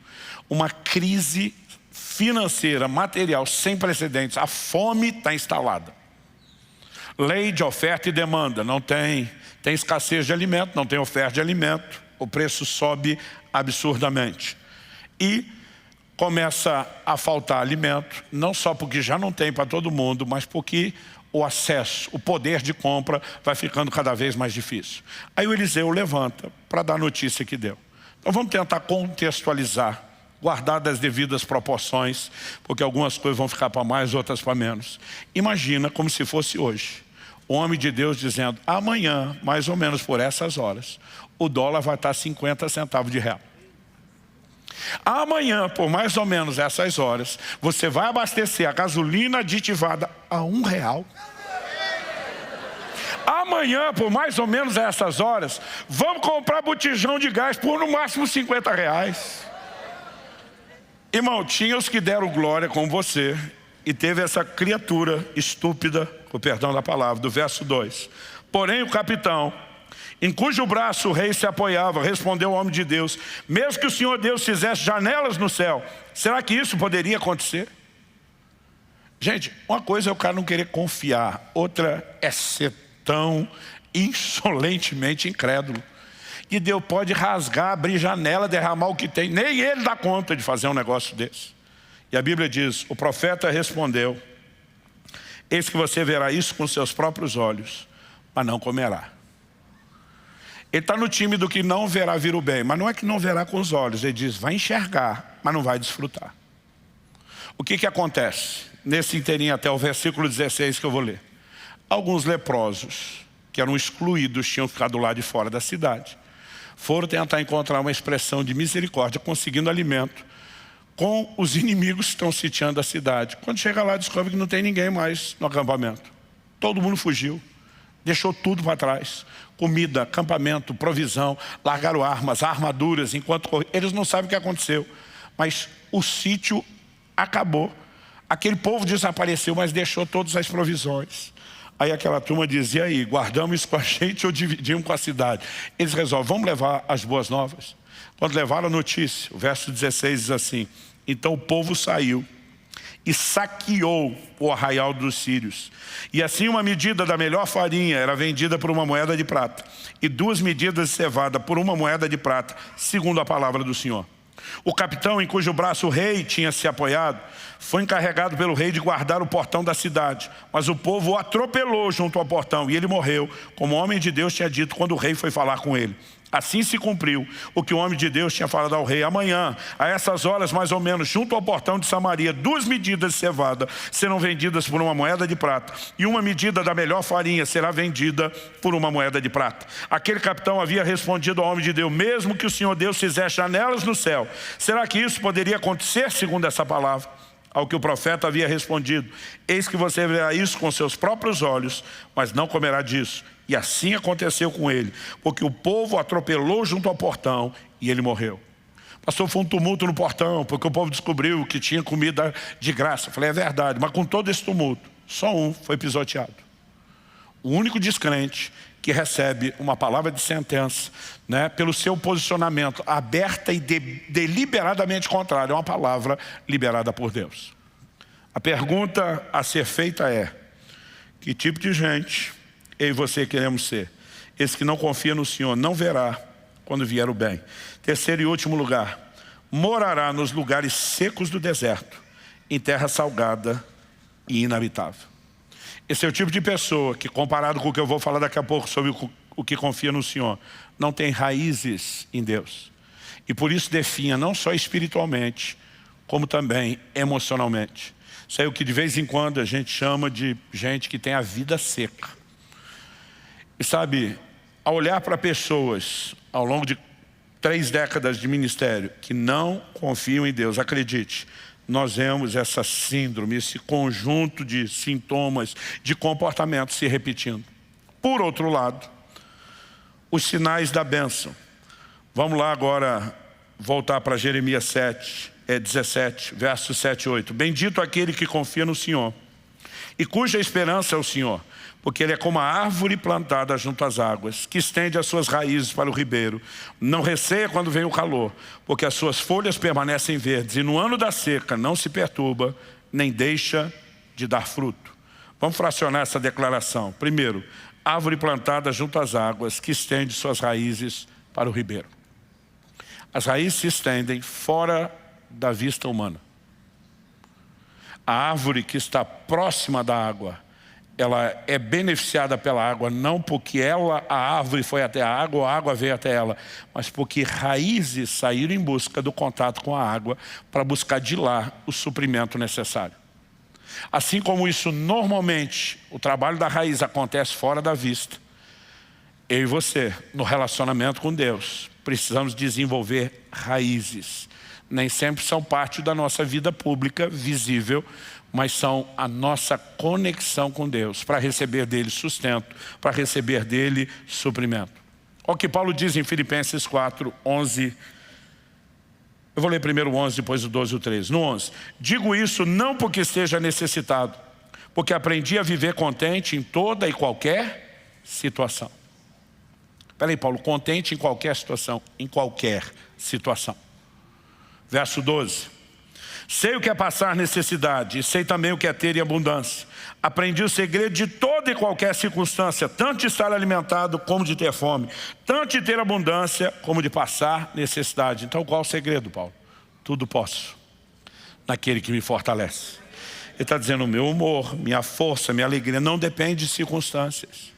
Uma crise financeira, material, sem precedentes. A fome está instalada. Lei de oferta e demanda, não tem escassez de alimento, não tem oferta de alimento. O preço sobe absurdamente. E começa a faltar alimento, não só porque já não tem para todo mundo, mas porque o acesso, o poder de compra vai ficando cada vez mais difícil. Aí o Eliseu levanta para dar a notícia que deu. Então vamos tentar contextualizar, guardar das devidas proporções, porque algumas coisas vão ficar para mais, outras para menos. Imagina como se fosse hoje. O homem de Deus dizendo: amanhã, mais ou menos por essas horas, o dólar vai estar 50 centavos de real. Amanhã, por mais ou menos essas horas, você vai abastecer a gasolina aditivada a R$1. Amanhã, por mais ou menos essas horas, vamos comprar botijão de gás por no máximo R$50. Irmão, tinha os que deram glória com você, e teve essa criatura estúpida, com perdão da palavra, do verso 2. Porém o capitão, em cujo braço o rei se apoiava, respondeu ao homem de Deus: mesmo que o Senhor Deus fizesse janelas no céu, será que isso poderia acontecer? Gente, uma coisa é o cara não querer confiar, outra é ser tão insolentemente incrédulo. E Deus pode rasgar, abrir janela, derramar o que tem. Nem ele dá conta de fazer um negócio desse. E a Bíblia diz, o profeta respondeu: eis que você verá isso com seus próprios olhos, mas não comerá. Ele está no time do que não verá vir o bem, mas não é que não verá com os olhos. Ele diz, vai enxergar, mas não vai desfrutar. O que acontece? Nesse inteirinho até o versículo 16 que eu vou ler. Alguns leprosos, que eram excluídos, tinham ficado lá de fora da cidade, foram tentar encontrar uma expressão de misericórdia, conseguindo alimento com os inimigos que estão sitiando a cidade. Quando chega lá, descobre que não tem ninguém mais no acampamento. Todo mundo fugiu, deixou tudo para trás. Comida, acampamento, provisão, largaram armas, armaduras, enquanto eles não sabem o que aconteceu. Mas o sítio acabou. Aquele povo desapareceu, mas deixou todas as provisões. Aí aquela turma dizia, e aí, guardamos isso com a gente ou dividimos com a cidade? Eles resolvem, vamos levar as boas novas. Quando levaram a notícia, o verso 16 diz assim: então o povo saiu e saqueou o arraial dos sírios. E assim uma medida da melhor farinha era vendida por uma moeda de prata, e 2 medidas de cevada por uma moeda de prata, segundo a palavra do Senhor. O capitão, em cujo braço o rei tinha se apoiado, foi encarregado pelo rei de guardar o portão da cidade. Mas o povo o atropelou junto ao portão, e ele morreu, como o homem de Deus tinha dito quando o rei foi falar com ele. Assim se cumpriu o que o homem de Deus tinha falado ao rei. Amanhã, a essas horas mais ou menos, junto ao portão de Samaria, 2 medidas de cevada serão vendidas por uma moeda de prata, e 1 medida da melhor farinha será vendida por uma moeda de prata. Aquele capitão havia respondido ao homem de Deus: mesmo que o Senhor Deus fizesse janelas no céu, será que isso poderia acontecer segundo essa palavra? Ao que o profeta havia respondido: eis que você verá isso com seus próprios olhos, mas não comerá disso. E assim aconteceu com ele, porque o povo o atropelou junto ao portão e ele morreu. Pastor, foi um tumulto no portão, porque o povo descobriu que tinha comida de graça. Eu falei, é verdade, mas com todo esse tumulto, só um foi pisoteado. O único descrente que recebe uma palavra de sentença, né, pelo seu posicionamento aberta e deliberadamente contrário a uma palavra liberada por Deus. A pergunta a ser feita é: que tipo de gente eu e você queremos ser? Esse que não confia no Senhor não verá quando vier o bem. Terceiro e último lugar: morará nos lugares secos do deserto, em terra salgada e inabitável. Esse é o tipo de pessoa que, comparado com o que eu vou falar daqui a pouco sobre o que confia no Senhor, não tem raízes em Deus. E por isso definha não só espiritualmente, como também emocionalmente. Isso é o que de vez em quando a gente chama de gente que tem a vida seca. E sabe, ao olhar para pessoas ao longo de 3 décadas de ministério que não confiam em Deus, acredite, nós vemos essa síndrome, esse conjunto de sintomas, de comportamento se repetindo. Por outro lado, os sinais da bênção. Vamos lá agora voltar para Jeremias 17, versos 7 e 8. Bendito aquele que confia no Senhor e cuja esperança é o Senhor, porque ele é como a árvore plantada junto às águas, que estende as suas raízes para o ribeiro. Não receia quando vem o calor, porque as suas folhas permanecem verdes, e no ano da seca não se perturba, nem deixa de dar fruto. Vamos fracionar essa declaração. Primeiro, árvore plantada junto às águas, que estende suas raízes para o ribeiro. As raízes se estendem fora da vista humana. A árvore que está próxima da água, ela é beneficiada pela água, não porque a árvore foi até a água ou a água veio até ela, mas porque raízes saíram em busca do contato com a água para buscar de lá o suprimento necessário. Assim como isso normalmente, o trabalho da raiz acontece fora da vista, eu e você, no relacionamento com Deus, precisamos desenvolver raízes nem sempre são parte da nossa vida pública, visível, mas são a nossa conexão com Deus, para receber dele sustento, para receber dele suprimento. Olha o que Paulo diz em Filipenses 4, 11. Eu vou ler primeiro o 11, depois o 12 e o 13. No 11. Digo isso não porque esteja necessitado, porque aprendi a viver contente em toda e qualquer situação. Espera aí, Paulo, contente em qualquer situação, em qualquer situação. Verso 12. Sei o que é passar necessidade, e sei também o que é ter em abundância. Aprendi o segredo de toda e qualquer circunstância, tanto de estar alimentado como de ter fome, tanto de ter abundância como de passar necessidade. Então qual o segredo, Paulo? Tudo posso, naquele que me fortalece. Ele está dizendo, o meu humor, minha força, minha alegria não depende de circunstâncias.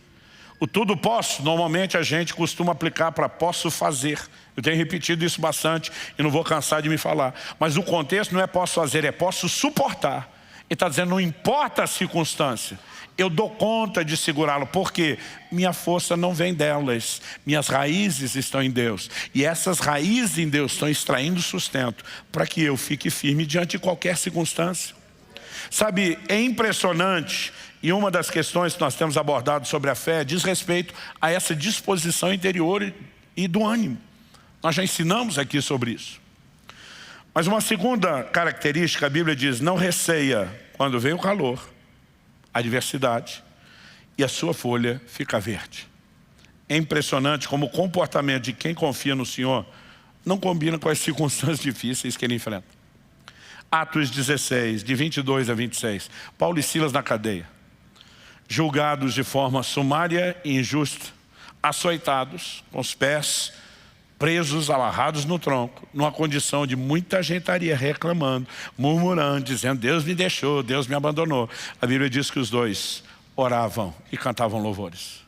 O tudo posso, normalmente a gente costuma aplicar para posso fazer. Eu tenho repetido isso bastante e não vou cansar de me falar. Mas o contexto não é posso fazer, é posso suportar. Ele está dizendo, não importa a circunstância, eu dou conta de segurá-lo. Por quê? Minha força não vem delas. Minhas raízes estão em Deus. E essas raízes em Deus estão extraindo sustento para que eu fique firme diante de qualquer circunstância. Sabe, é impressionante. E uma das questões que nós temos abordado sobre a fé diz respeito a essa disposição interior e do ânimo. Nós já ensinamos aqui sobre isso. Mas uma segunda característica, a Bíblia diz, não receia quando vem o calor, a adversidade, e a sua folha fica verde. É impressionante como o comportamento de quem confia no Senhor não combina com as circunstâncias difíceis que ele enfrenta. Atos 16, de 22 a 26. Paulo e Silas na cadeia, julgados de forma sumária e injusta, açoitados, com os pés presos, amarrados no tronco, numa condição de muita gente estaria reclamando, murmurando, dizendo, Deus me deixou, Deus me abandonou. A Bíblia diz que os dois oravam e cantavam louvores.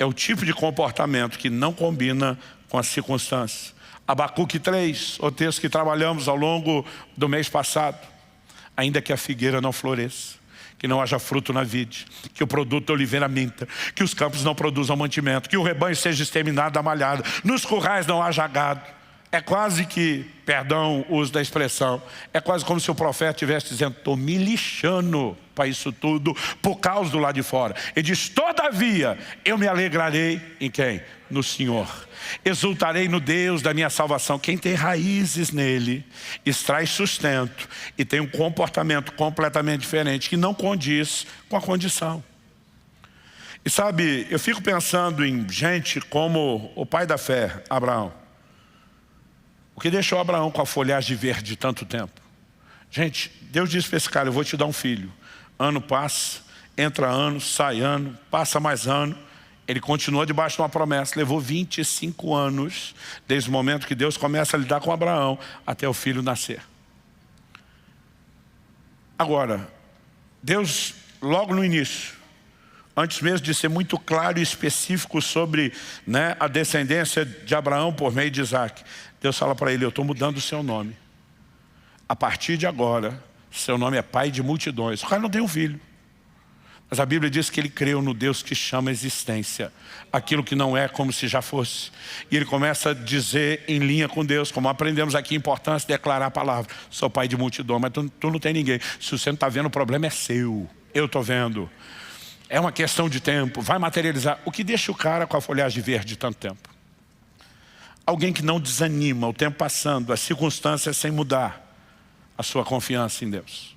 É o tipo de comportamento que não combina com as circunstâncias. Abacuque 3, o texto que trabalhamos ao longo do mês passado. Ainda que a figueira não floresça, que não haja fruto na vide, que o produto da oliveira minta, que os campos não produzam mantimento, que o rebanho seja exterminado da malhada, nos currais não haja gado. É quase que, perdão o uso da expressão, é quase como se o profeta estivesse dizendo, estou me lixando para isso tudo por causa do lado de fora. Ele diz, todavia eu me alegrarei em quem? No Senhor. Exultarei no Deus da minha salvação. Quem tem raízes nele, extrai sustento e tem um comportamento completamente diferente, que não condiz com a condição. E sabe, eu fico pensando em gente como o pai da fé, Abraão. O que deixou Abraão com a folhagem verde tanto tempo? Gente, Deus disse para esse cara, eu vou te dar um filho. Ano passa, entra ano, sai ano, passa mais ano. Ele continua debaixo de uma promessa. Levou 25 anos, desde o momento que Deus começa a lidar com Abraão, até o filho nascer. Agora, Deus, logo no início, antes mesmo de ser muito claro e específico sobre a descendência de Abraão por meio de Isaac, Deus fala para ele, eu estou mudando o seu nome. A partir de agora, seu nome é pai de multidões. O cara não tem um filho. Mas a Bíblia diz que ele creu no Deus que chama a existência aquilo que não é como se já fosse. E ele começa a dizer em linha com Deus, como aprendemos aqui, a importância de declarar a palavra. Sou pai de multidão, mas tu não tem ninguém. Se você não está vendo, o problema é seu. Eu estou vendo. É uma questão de tempo, vai materializar. O que deixa o cara com a folhagem verde de tanto tempo? Alguém que não desanima, o tempo passando, as circunstâncias sem mudar a sua confiança em Deus.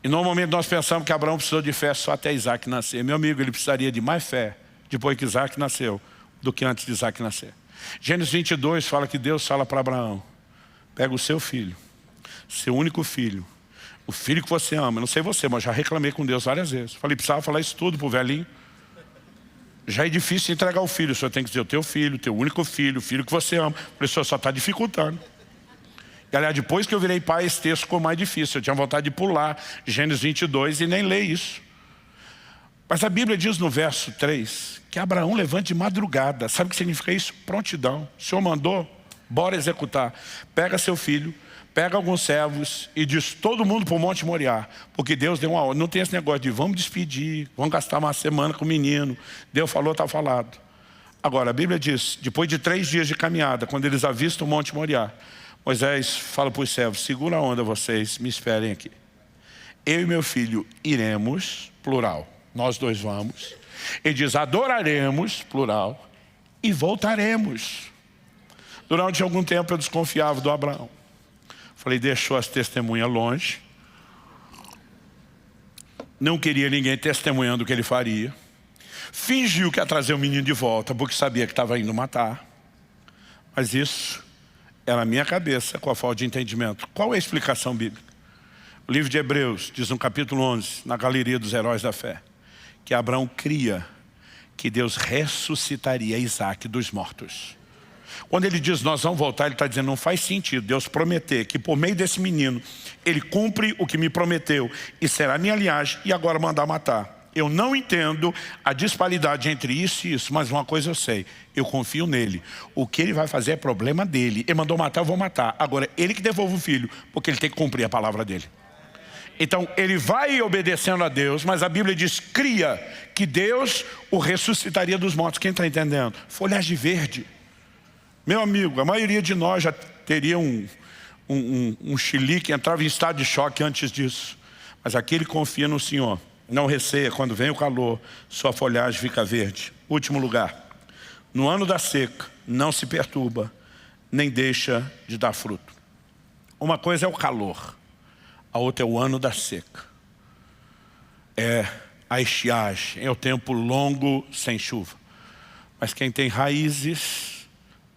E normalmente nós pensamos que Abraão precisou de fé só até Isaac nascer. Meu amigo, ele precisaria de mais fé depois que Isaac nasceu do que antes de Isaac nascer. Gênesis 22 fala que Deus fala para Abraão, pega o seu filho, seu único filho, o filho que você ama. Não sei você, mas já reclamei com Deus várias vezes. Falei, precisava falar isso tudo pro velhinho. Já é difícil entregar o filho, o senhor tem que dizer o teu filho, teu único filho, o filho que você ama. Falei, o senhor só está dificultando. E aliás, depois que eu virei pai, esse texto ficou mais difícil. Eu tinha vontade de pular Gênesis 22 e nem ler isso. Mas a Bíblia diz no verso 3 que Abraão levanta de madrugada. Sabe o que significa isso? Prontidão. O Senhor mandou, bora executar. Pega seu filho, pega alguns servos e diz todo mundo para o Monte Moriá. Porque Deus deu uma ordem. Não tem esse negócio de vamos despedir, vamos gastar uma semana com o menino. Deus falou, está falado. Agora, a Bíblia diz, depois de 3 dias de caminhada, quando eles avistam o Monte Moriá, Moisés fala para os servos, segura a onda vocês, me esperem aqui. Eu e meu filho iremos, plural, nós dois vamos. Ele diz, adoraremos, plural, e voltaremos. Durante algum tempo eu desconfiava do Abraão. Falei, deixou as testemunhas longe. Não queria ninguém testemunhando o que ele faria. Fingiu que ia trazer o menino de volta, porque sabia que estava indo matar. Mas isso era a minha cabeça com a falta de entendimento. Qual é a explicação bíblica? O livro de Hebreus diz no capítulo 11, na galeria dos heróis da fé, que Abraão cria que Deus ressuscitaria Isaac dos mortos. Quando ele diz nós vamos voltar, ele está dizendo não faz sentido Deus prometer que por meio desse menino ele cumpre o que me prometeu e será minha linhagem e agora mandar matar. Eu não entendo a disparidade entre isso e isso, mas uma coisa eu sei, eu confio nele. O que ele vai fazer é problema dele. Ele mandou matar, eu vou matar. Agora, ele que devolve o filho, porque ele tem que cumprir a palavra dele. Então, ele vai obedecendo a Deus, mas a Bíblia diz, cria que Deus o ressuscitaria dos mortos. Quem está entendendo? Folhagem verde. Meu amigo, a maioria de nós já teria um chilique, entrava em estado de choque antes disso. Mas aquele confia no Senhor. Não receia, quando vem o calor, sua folhagem fica verde. Último lugar. No ano da seca, não se perturba, nem deixa de dar fruto. Uma coisa é o calor, a outra é o ano da seca. É a estiagem, é o tempo longo sem chuva. Mas quem tem raízes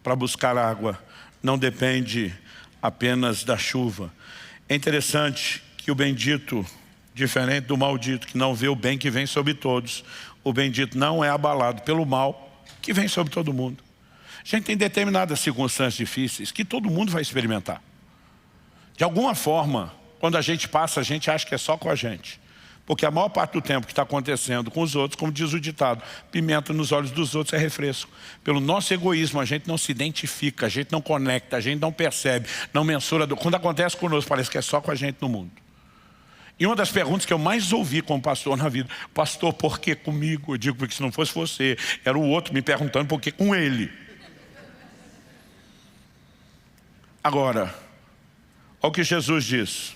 para buscar água, não depende apenas da chuva. É interessante que o bendito, diferente do maldito, que não vê o bem que vem sobre todos, o bendito não é abalado pelo mal que vem sobre todo mundo. A gente tem determinadas circunstâncias difíceis que todo mundo vai experimentar. De alguma forma, quando a gente passa, a gente acha que é só com a gente. Porque a maior parte do tempo que está acontecendo com os outros, como diz o ditado, pimenta nos olhos dos outros é refresco. Pelo nosso egoísmo, a gente não se identifica, a gente não conecta, a gente não percebe, não mensura. Quando acontece conosco, parece que é só com a gente no mundo. E uma das perguntas que eu mais ouvi como pastor na vida, pastor, por que comigo? Eu digo, porque se não fosse você, era o outro me perguntando por que com ele. Agora, olha o que Jesus diz.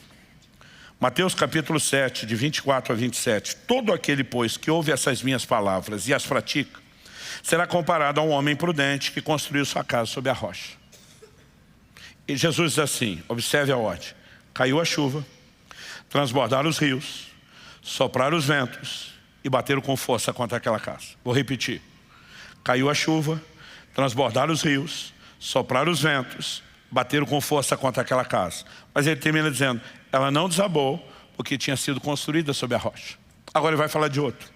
Mateus capítulo 7, de 24 a 27. Todo aquele, pois, que ouve essas minhas palavras e as pratica, será comparado a um homem prudente que construiu sua casa sobre a rocha. E Jesus diz assim, observe a ordem. Caiu a chuva, transbordaram os rios, sopraram os ventos e bateram com força contra aquela casa. Vou repetir. Caiu a chuva, transbordaram os rios, sopraram os ventos, bateram com força contra aquela casa. Mas ele termina dizendo, ela não desabou porque tinha sido construída sobre a rocha. Agora ele vai falar de outro.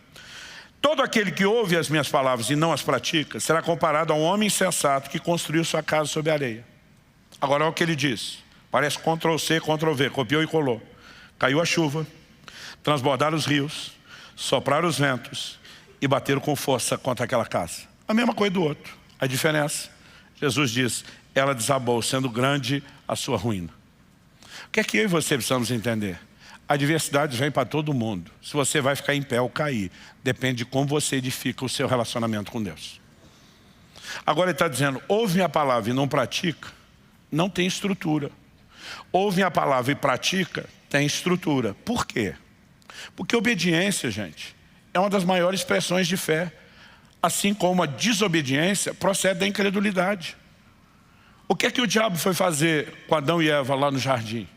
Todo aquele que ouve as minhas palavras e não as pratica, será comparado a um homem insensato que construiu sua casa sobre a areia. Agora olha o que ele diz. Parece Ctrl+C, Ctrl+V, copiou e colou. Caiu a chuva, transbordaram os rios, sopraram os ventos e bateram com força contra aquela casa. A mesma coisa do outro. A diferença, Jesus diz, ela desabou, sendo grande a sua ruína. O que é que eu e você precisamos entender? A adversidade vem para todo mundo. Se você vai ficar em pé ou cair, depende de como você edifica o seu relacionamento com Deus. Agora ele está dizendo, ouve minha palavra e não pratica, não tem estrutura. Ouve minha palavra e pratica, tem estrutura. Por quê? Porque obediência, gente, é uma das maiores expressões de fé. Assim como a desobediência procede da incredulidade. O que é que o diabo foi fazer com Adão e Eva lá no jardim?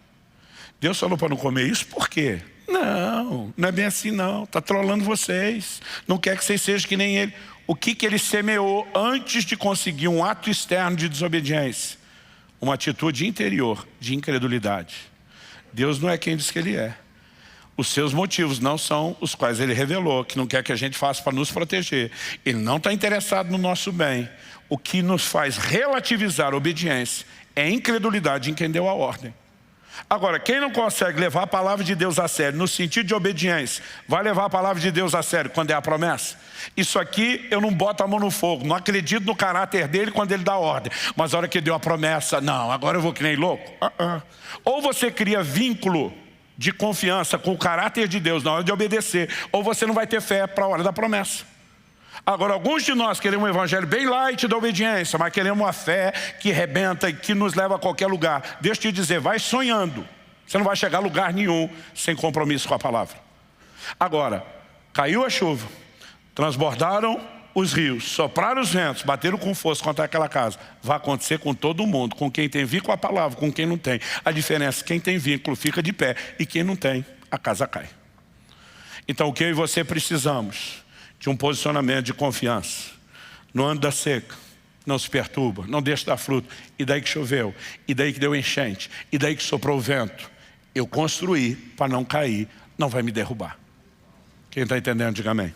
Deus falou para não comer isso, por quê? Não é bem assim não, está trolando vocês. Não quer que vocês sejam que nem ele. O que ele semeou antes de conseguir um ato externo de desobediência? Uma atitude interior de incredulidade. Deus não é quem diz que ele é. Os seus motivos não são os quais ele revelou, que não quer que a gente faça para nos proteger. Ele não está interessado no nosso bem. O que nos faz relativizar a obediência é a incredulidade em quem deu a ordem. Agora, quem não consegue levar a palavra de Deus a sério, no sentido de obediência, vai levar a palavra de Deus a sério quando é a promessa? Isso aqui eu não boto a mão no fogo, não acredito no caráter dele quando ele dá ordem. Mas a hora que deu a promessa, não, agora eu vou que nem louco. Ou você cria vínculo de confiança com o caráter de Deus na hora de obedecer, ou você não vai ter fé para a hora da promessa. Agora, alguns de nós queremos um evangelho bem light da obediência, mas queremos uma fé que rebenta e que nos leva a qualquer lugar. Deixa eu te dizer, vai sonhando. Você não vai chegar a lugar nenhum sem compromisso com a palavra. Agora, caiu a chuva, transbordaram os rios, sopraram os ventos, bateram com força contra aquela casa. Vai acontecer com todo mundo, com quem tem vínculo com a palavra, com quem não tem. A diferença é que quem tem vínculo fica de pé e quem não tem, a casa cai. Então o que eu e você precisamos? De um posicionamento de confiança. No ano da seca, não se perturba, não deixa dar fruto. E daí que choveu, e daí que deu enchente, e daí que soprou o vento. Eu construí para não cair, não vai me derrubar. Quem está entendendo, diga amém.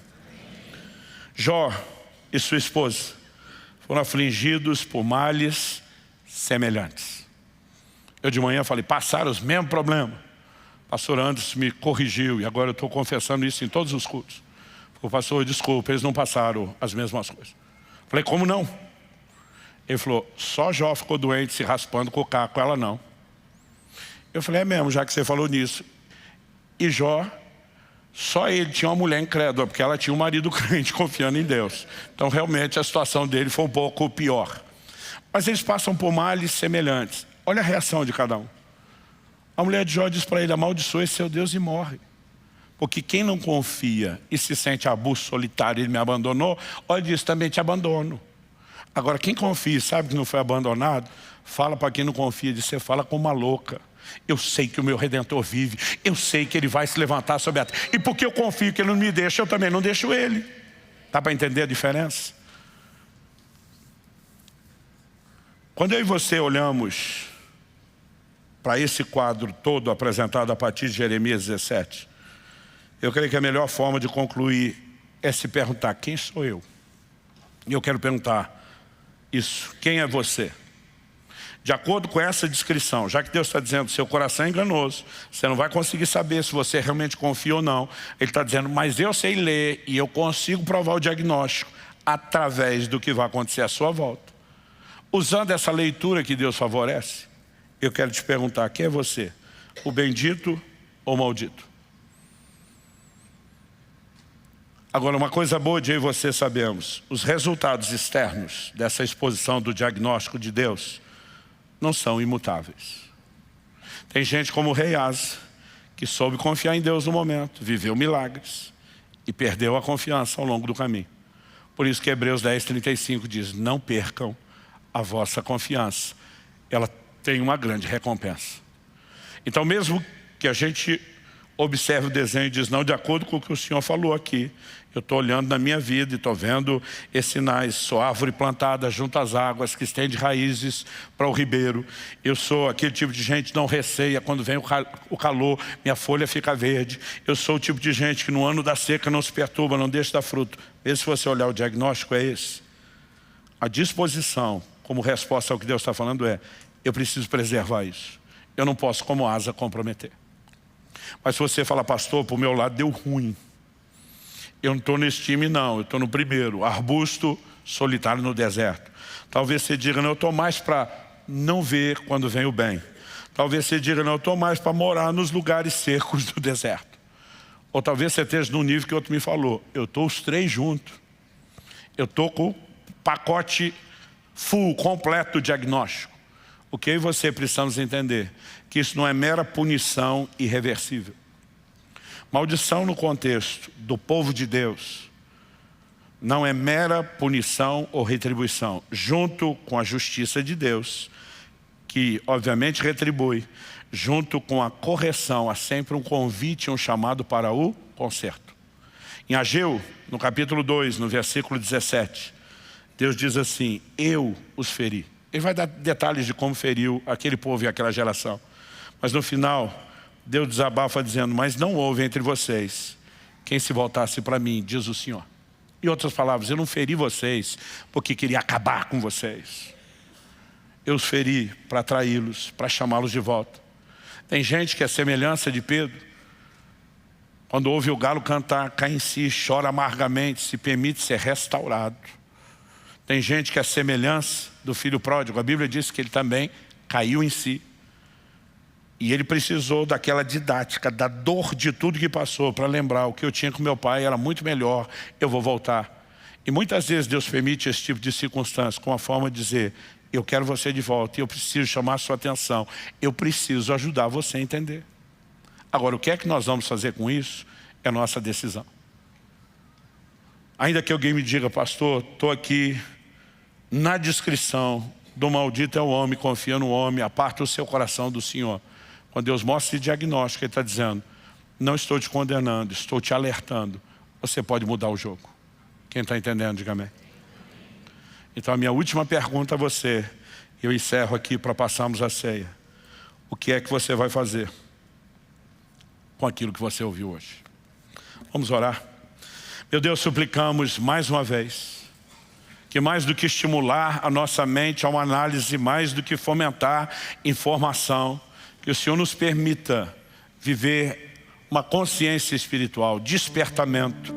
Jó e sua esposa foram afligidos por males semelhantes. Eu de manhã falei, passaram os mesmos problemas. O pastor Anderson me corrigiu e agora eu estou confessando isso em todos os cultos. O pastor, desculpa, eles não passaram as mesmas coisas. Falei, como não? Ele falou, só Jó ficou doente se raspando com o caco, ela não. Eu falei, é mesmo, já que você falou nisso. E Jó, só ele tinha uma mulher incrédula, porque ela tinha um marido crente confiando em Deus. Então realmente a situação dele foi um pouco pior. Mas eles passam por males semelhantes. Olha a reação de cada um. A mulher de Jó diz para ele, amaldiçoe seu Deus e morre. Porque quem não confia e se sente abuso solitário, ele me abandonou, olha diz, também te abandono. Agora quem confia e sabe que não foi abandonado, fala para quem não confia, diz, você fala como uma louca. Eu sei que o meu Redentor vive, eu sei que Ele vai se levantar sobre a terra. E porque eu confio que Ele não me deixa, eu também não deixo Ele. Dá para entender a diferença? Quando eu e você olhamos para esse quadro todo apresentado a partir de Jeremias 17, eu creio que a melhor forma de concluir é se perguntar, quem sou eu? E eu quero perguntar isso, quem é você? De acordo com essa descrição, já que Deus está dizendo, seu coração é enganoso, você não vai conseguir saber se você realmente confia ou não. Ele está dizendo, mas eu sei ler e eu consigo provar o diagnóstico através do que vai acontecer à sua volta. Usando essa leitura que Deus favorece, eu quero te perguntar, quem é você? O bendito ou o maldito? Agora, uma coisa boa de eu e você sabemos, os resultados externos dessa exposição do diagnóstico de Deus não são imutáveis. Tem gente como o rei Asa, que soube confiar em Deus no momento, viveu milagres e perdeu a confiança ao longo do caminho. Por isso que Hebreus 10:35 diz, não percam a vossa confiança. Ela tem uma grande recompensa. Então mesmo que a gente observe o desenho e diz, não, de acordo com o que o Senhor falou aqui, eu estou olhando na minha vida e estou vendo esses sinais, sou árvore plantada junto às águas, que estende raízes para o ribeiro. Eu sou aquele tipo de gente que não receia quando vem o calor, minha folha fica verde. Eu sou o tipo de gente que no ano da seca não se perturba, não deixa dar fruto. Mesmo se você olhar o diagnóstico é esse. A disposição, como resposta ao que Deus está falando é, eu preciso preservar isso. Eu não posso, como Asa, comprometer. Mas se você fala, pastor, para o meu lado deu ruim. Eu não estou nesse time não, eu estou no primeiro, arbusto solitário no deserto. Talvez você diga, não, eu estou mais para não ver quando vem o bem. Talvez você diga, não, eu estou mais para morar nos lugares secos do deserto. Ou talvez você esteja no nível que outro me falou, eu estou os três juntos. Eu estou com o pacote full, completo do diagnóstico. O que eu e você precisamos entender? Que isso não é mera punição irreversível. Maldição no contexto do povo de Deus não é mera punição ou retribuição. Junto com a justiça de Deus, que obviamente retribui, junto com a correção, há sempre um convite, um chamado para o conserto. Em Ageu, no capítulo 2, no versículo 17, Deus diz assim, eu os feri. Ele vai dar detalhes de como feriu aquele povo e aquela geração. Mas no final, Deus desabafa dizendo, mas não houve entre vocês quem se voltasse para mim, diz o Senhor. Em outras palavras, eu não feri vocês porque queria acabar com vocês. Eu os feri para atraí-los, para chamá-los de volta. Tem gente que é semelhança de Pedro. Quando ouve o galo cantar, cai em si, chora amargamente, se permite ser restaurado. Tem gente que é semelhança do filho pródigo. A Bíblia diz que ele também caiu em si. E ele precisou daquela didática, da dor de tudo que passou, para lembrar o que eu tinha com meu pai era muito melhor, eu vou voltar. E muitas vezes Deus permite esse tipo de circunstância com a forma de dizer: eu quero você de volta, eu preciso chamar a sua atenção, eu preciso ajudar você a entender. Agora, o que é que nós vamos fazer com isso é a nossa decisão. Ainda que alguém me diga: pastor, estou aqui na descrição do maldito é o homem, confia no homem, aparta o seu coração do Senhor. Quando Deus mostra esse diagnóstico, Ele está dizendo: não estou te condenando, estou te alertando. Você pode mudar o jogo. Quem está entendendo, diga amém. Então a minha última pergunta a você, eu encerro aqui para passarmos a ceia: o que é que você vai fazer com aquilo que você ouviu hoje? Vamos orar. Meu Deus, suplicamos mais uma vez que, mais do que estimular a nossa mente a uma análise, mais do que fomentar informação, que o Senhor nos permita viver uma consciência espiritual, despertamento,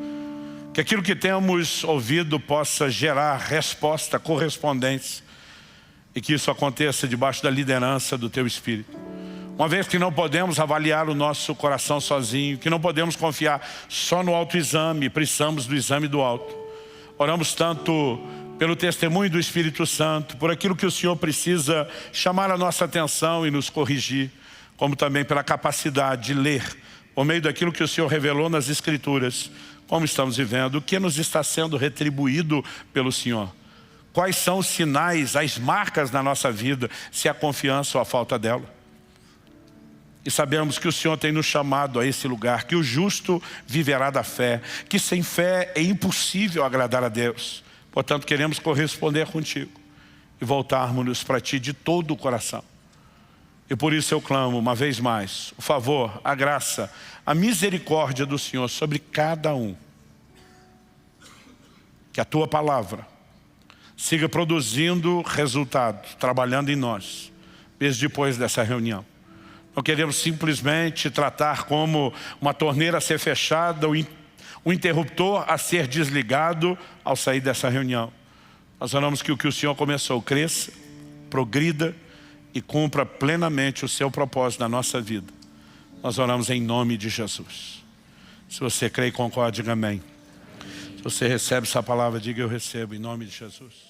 que aquilo que temos ouvido possa gerar resposta, correspondência, e que isso aconteça debaixo da liderança do Teu Espírito. Uma vez que não podemos avaliar o nosso coração sozinho, que não podemos confiar só no autoexame, precisamos do exame do alto. Oramos tanto pelo testemunho do Espírito Santo, por aquilo que o Senhor precisa chamar a nossa atenção e nos corrigir, como também pela capacidade de ler, por meio daquilo que o Senhor revelou nas Escrituras, como estamos vivendo, o que nos está sendo retribuído pelo Senhor. Quais são os sinais, as marcas na nossa vida, se há confiança ou a falta dela. E sabemos que o Senhor tem nos chamado a esse lugar, que o justo viverá da fé, que sem fé é impossível agradar a Deus. Portanto, queremos corresponder contigo e voltarmos para Ti de todo o coração. E por isso eu clamo uma vez mais o favor, a graça, a misericórdia do Senhor sobre cada um. Que a Tua palavra siga produzindo resultados, trabalhando em nós, mesmo depois dessa reunião. Não queremos simplesmente tratar como uma torneira a ser fechada, o interruptor a ser desligado ao sair dessa reunião. Nós oramos que o Senhor começou cresça, progrida e cumpra plenamente o seu propósito na nossa vida. Nós oramos em nome de Jesus. Se você crê e concorda, diga amém. Se você recebe essa palavra, diga: eu recebo, em nome de Jesus.